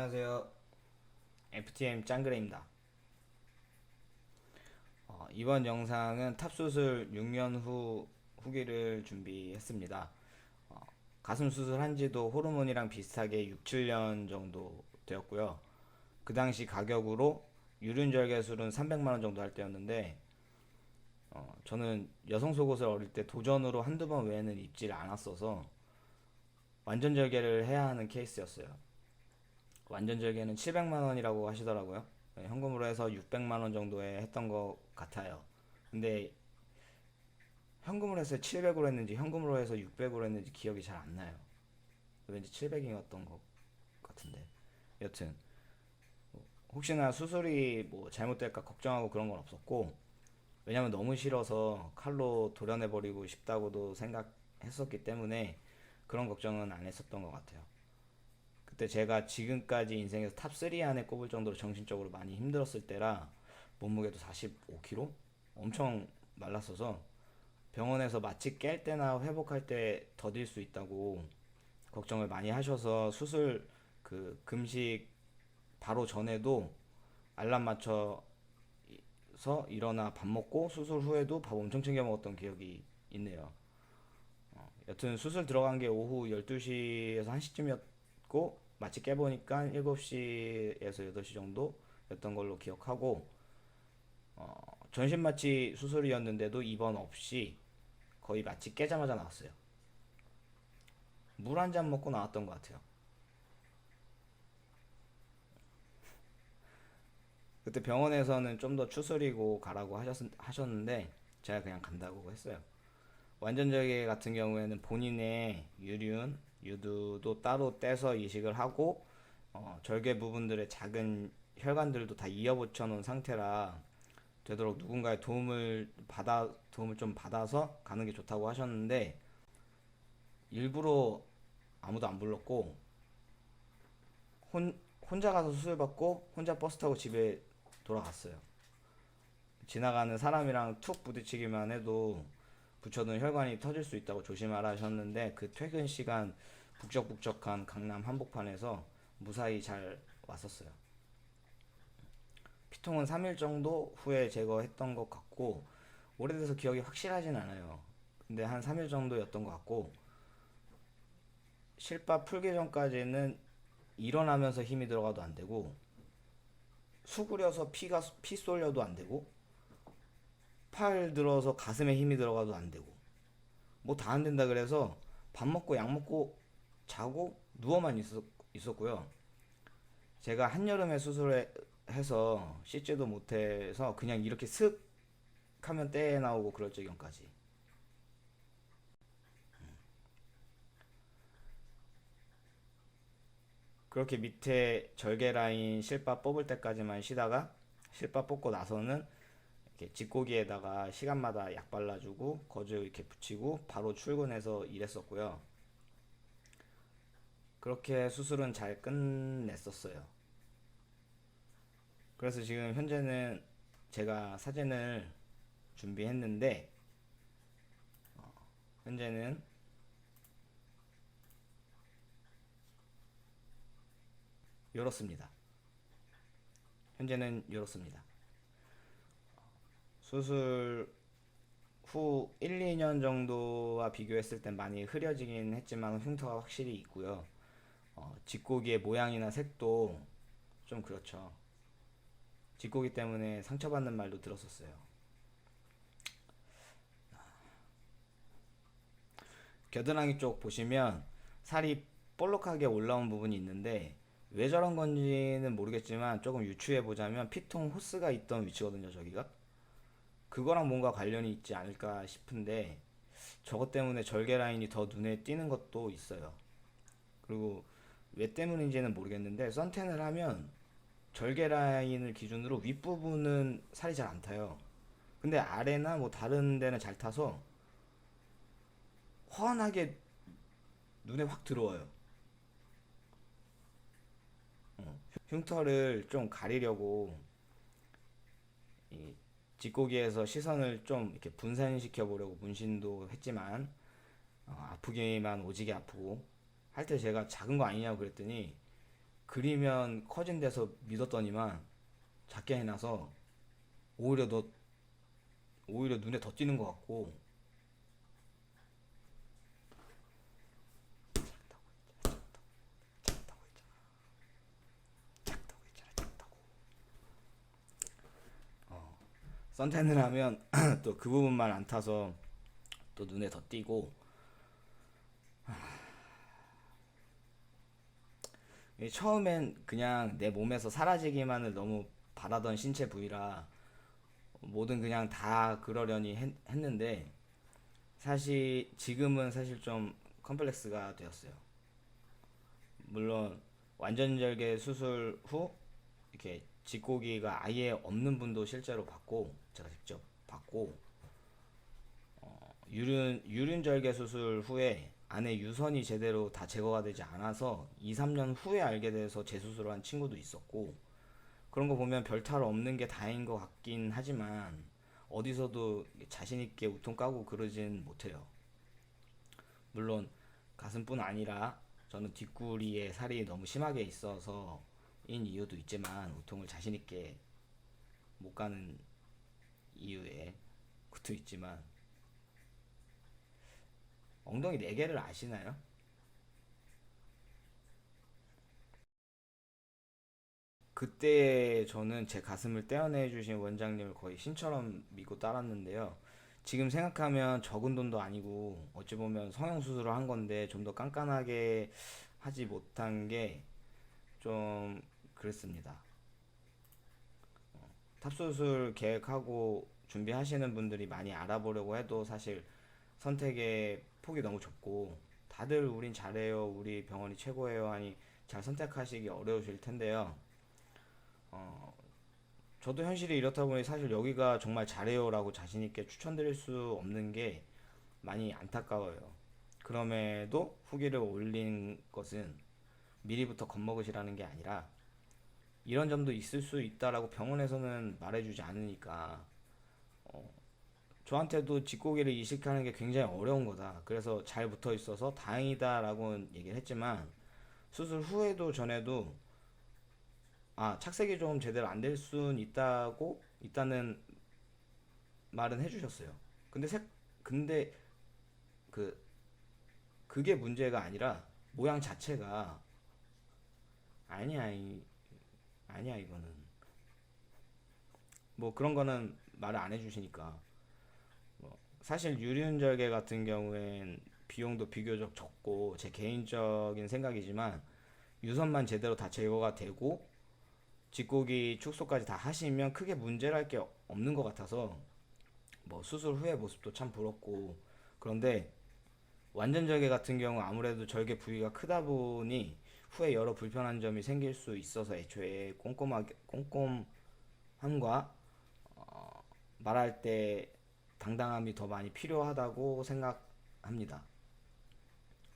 안녕하세요. FTM 짱그레입니다. 이번 영상은 탑수술 6년 후 후기를 준비했습니다. 가슴 수술한 지도 호르몬이랑 비슷하게 6, 7년 정도 되었고요. 그 당시 가격으로 유륜절개술은 300만 원 정도 할 때였는데, 저는 여성 속옷을 어릴 때 도전으로 한두 번 외에는 입질 않았어서 완전 절개를 해야 하는 케이스였어요. 완전 절개는 700만 원이라고 하시더라고요. 네, 현금으로 해서 600만 원 정도에 했던 것 같아요. 근데 현금으로 해서 700으로 했는지 현금으로 해서 600으로 했는지 기억이 잘 안 나요. 왠지 700이었던 것 같은데. 여튼 혹시나 수술이 뭐 잘못될까 걱정하고 그런 건 없었고, 왜냐면 너무 싫어서 칼로 도려내버리고 싶다고도 생각했었기 때문에 그런 걱정은 안 했었던 것 같아요. 그때 제가 지금까지 인생에서 탑3 안에 꼽을 정도로 정신적으로 많이 힘들었을 때라 몸무게도 45kg? 엄청 말랐어서 병원에서 마취 깰 때나 회복할 때 더딜 수 있다고 걱정을 많이 하셔서 수술 그 금식 바로 전에도 알람 맞춰서 일어나 밥 먹고 수술 후에도 밥 엄청 챙겨 먹었던 기억이 있네요. 여튼 수술 들어간 게 오후 12시에서 1시쯤이었고 마치 깨보니까 7시에서 8시 정도였던 걸로 기억하고, 전신 마취 수술이었는데도 입원 없이 거의 마취 깨자마자 나왔어요. 물 한 잔 먹고 나왔던 것 같아요. 그때 병원에서는 좀 더 추스리고 가라고 하셨는데 제가 그냥 간다고 했어요. 완전절개 같은 경우에는 본인의 유륜, 유두도 따로 떼서 이식을 하고, 절개 부분들의 작은 혈관들도 다 이어붙여 놓은 상태라 되도록 누군가의 도움을 좀 받아서 가는 게 좋다고 하셨는데, 일부러 아무도 안 불렀고 혼자 가서 수술 받고 혼자 버스 타고 집에 돌아갔어요. 지나가는 사람이랑 툭 부딪히기만 해도 붙여둔 혈관이 터질 수 있다고 조심하라 하셨는데, 그 퇴근 시간 북적북적한 강남 한복판에서 무사히 잘 왔었어요. 피통은 3일 정도 후에 제거했던 것 같고, 오래돼서 기억이 확실하진 않아요. 근데 한 3일 정도였던 것 같고, 실밥 풀기 전까지는 일어나면서 힘이 들어가도 안 되고, 수그려서 피 쏠려도 안 되고, 팔 들어서 가슴에 힘이 들어가도 안 되고, 뭐 다 안 된다 그래서 밥 먹고 약 먹고 자고 누워만 있었고요. 제가 한여름에 수술을 해서 씻지도 못해서 그냥 이렇게 슥 하면 떼 나오고 그럴 지경까지. 그렇게 밑에 절개 라인 실밥 뽑을 때까지만 쉬다가 실밥 뽑고 나서는 이렇게 직고기에다가 시간마다 약 발라주고 거즈 이렇게 붙이고 바로 출근해서 일했었고요. 그렇게 수술은 잘 끝냈었어요. 그래서 지금 현재는 제가 사진을 준비했는데, 현재는 이렇습니다. 현재는 이렇습니다. 수술 후 1, 2년 정도와 비교했을 땐 많이 흐려지긴 했지만 흉터가 확실히 있고요. 직고기의 모양이나 색도 좀 그렇죠. 직고기 때문에 상처받는 말도 들었었어요. 겨드랑이 쪽 보시면 살이 볼록하게 올라온 부분이 있는데 왜 저런 건지는 모르겠지만 조금 유추해 보자면 피통 호스가 있던 위치거든요, 저기가. 그거랑 뭔가 관련이 있지 않을까 싶은데 저것 때문에 절개 라인이 더 눈에 띄는 것도 있어요. 그리고 왜 때문인지는 모르겠는데 선텐을 하면 절개 라인을 기준으로 윗부분은 살이 잘 안 타요. 근데 아래나 뭐 다른 데는 잘 타서 훤하게 눈에 확 들어와요. 흉터를 좀 가리려고 이 뒷고기에서 시선을 좀 이렇게 분산시켜 보려고 문신도 했지만, 아프기만 오지게 아프고 할 때 제가 작은 거 아니냐고 그랬더니 그리면 커진 데서 믿었더니만 작게 해놔서 오히려 너 오히려 눈에 더 띄는 것 같고. 선탠을 하면 또 그 부분만 안 타서 또 눈에 더 띄고. 처음엔 그냥 내 몸에서 사라지기만을 너무 바라던 신체 부위라 뭐든 그냥 다 그러려니 했는데, 사실 지금은 사실 좀 컴플렉스가 되었어요. 물론 완전절개 수술 후 이렇게 직고기가 아예 없는 분도 실제로 봤고, 제가 직접 봤고, 유륜절개 수술 후에 안에 유선이 제대로 다 제거가 되지 않아서 2, 3년 후에 알게 돼서 재수술을 한 친구도 있었고. 그런 거 보면 별 탈 없는 게 다행인 것 같긴 하지만 어디서도 자신 있게 우통 까고 그러진 못해요. 물론 가슴뿐 아니라 저는 뒷구리에 살이 너무 심하게 있어서인 이유도 있지만, 우통을 자신 있게 못 가는 이유에 그것도 있지만. 엉덩이 4개를 아시나요? 그때 저는 제 가슴을 떼어내 주신 원장님을 거의 신처럼 믿고 따랐는데요. 지금 생각하면 적은 돈도 아니고 어찌 보면 성형수술을 한 건데 좀 더 깐깐하게 하지 못한 게 좀 그랬습니다. 탑수술 계획하고 준비하시는 분들이 많이 알아보려고 해도 사실 선택의 폭이 너무 좁고, 다들 우린 잘해요, 우리 병원이 최고예요 하니 잘 선택하시기 어려우실 텐데요. 저도 현실이 이렇다 보니 사실 여기가 정말 잘해요라고 자신있게 추천드릴 수 없는 게 많이 안타까워요. 그럼에도 후기를 올린 것은 미리부터 겁먹으시라는 게 아니라 이런 점도 있을 수 있다라고 병원에서는 말해주지 않으니까 저한테도 뒷고기를 이식하는 게 굉장히 어려운 거다, 그래서 잘 붙어 있어서 다행이다라고 얘기를 했지만, 수술 후에도 전에도 착색이 좀 제대로 안 될 순 있다는 말은 해주셨어요. 근데 근데 그 그게 문제가 아니라 모양 자체가. 아니야 아니야 이거는 뭐 그런 거는 말을 안 해주시니까. 사실 유륜절개 같은 경우엔 비용도 비교적 적고, 제 개인적인 생각이지만 유선만 제대로 다 제거가 되고 직고기 축소까지 다 하시면 크게 문제랄 게 없는 것 같아서 뭐 수술 후의 모습도 참 부럽고. 그런데 완전절개 같은 경우 아무래도 절개 부위가 크다 보니 후에 여러 불편한 점이 생길 수 있어서 애초에 꼼꼼함과 말할 때 당당함이 더 많이 필요하다고 생각합니다.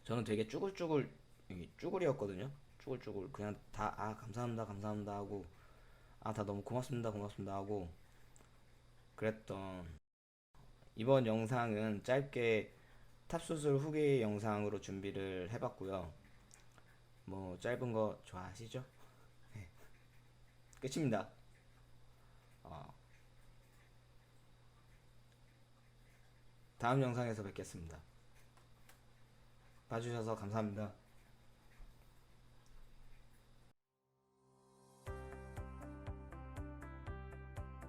저는 되게 쭈글이었거든요. 쭈글쭈글 그냥 다 감사합니다 감사합니다 하고, 다 너무 고맙습니다 고맙습니다 하고 그랬던. 이번 영상은 짧게 탑수술 후기 영상으로 준비를 해봤고요. 뭐 짧은 거 좋아하시죠? 끝입니다. 어, 다음 영상에서 뵙겠습니다. 봐주셔서 감사합니다.